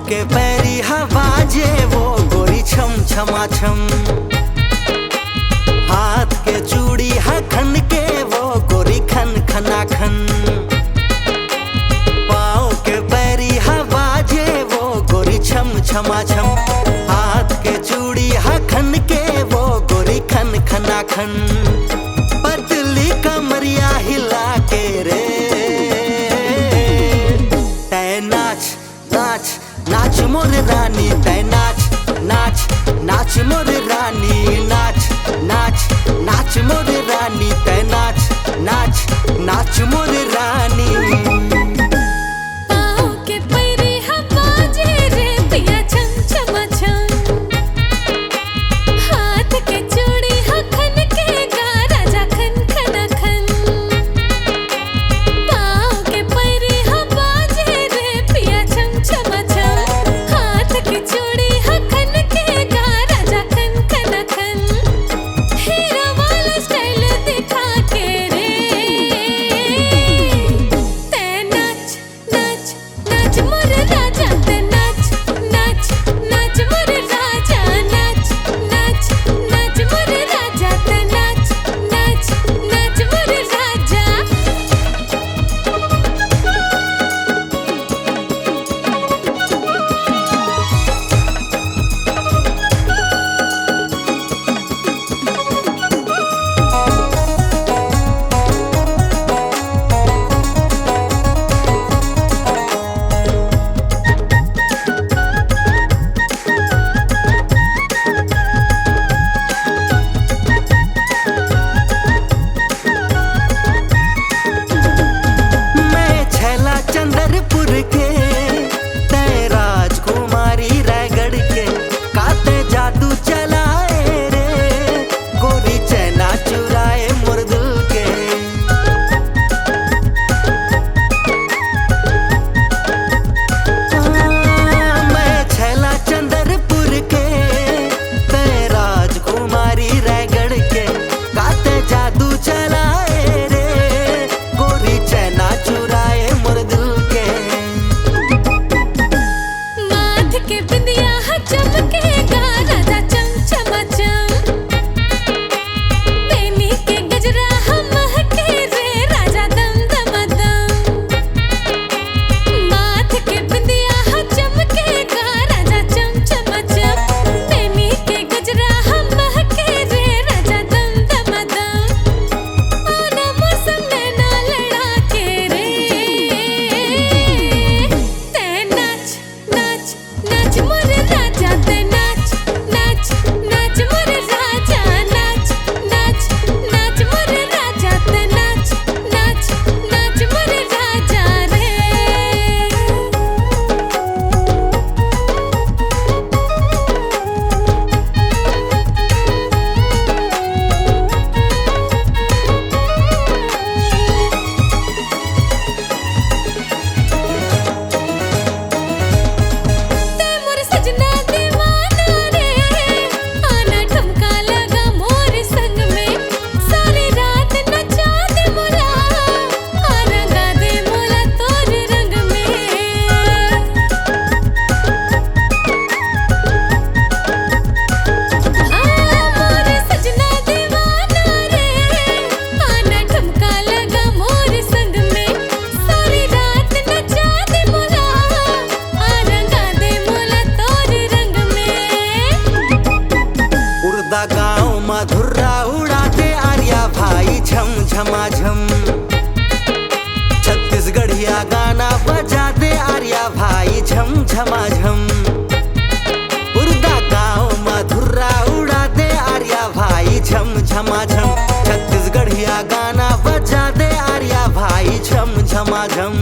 के पैरी हवा जे वो गोरी छम छमाछम, हाथ के चूड़ी हखन के वो गोरी खन खनाखन। पाँव के पैरी हवा जे वो गोरी छम छमाछम, हाथ के चूड़ी हखन के वो गोरी खन खनाखन। पतली कमरिया हिला के रे तै नाच नाच नाच मोर रानी, तै नाच नाच नाच मोर रानी, नाच नाच नाच मोर रानी, तै नाच नाच नाच मोर रानी। गाँव मधुरा उड़ाते आर्या भाई झम झमाझम, छत्तीसगढ़िया गाना बजाते आर्या भाई झम झमाझम। उर्दा गाँव मधुरा उड़ाते आर्या भाई झम झमाझम, छत्तीसगढ़िया गाना बजाते आर्या भाई झम झमाझम।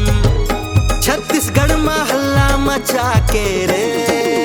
नचा के रे।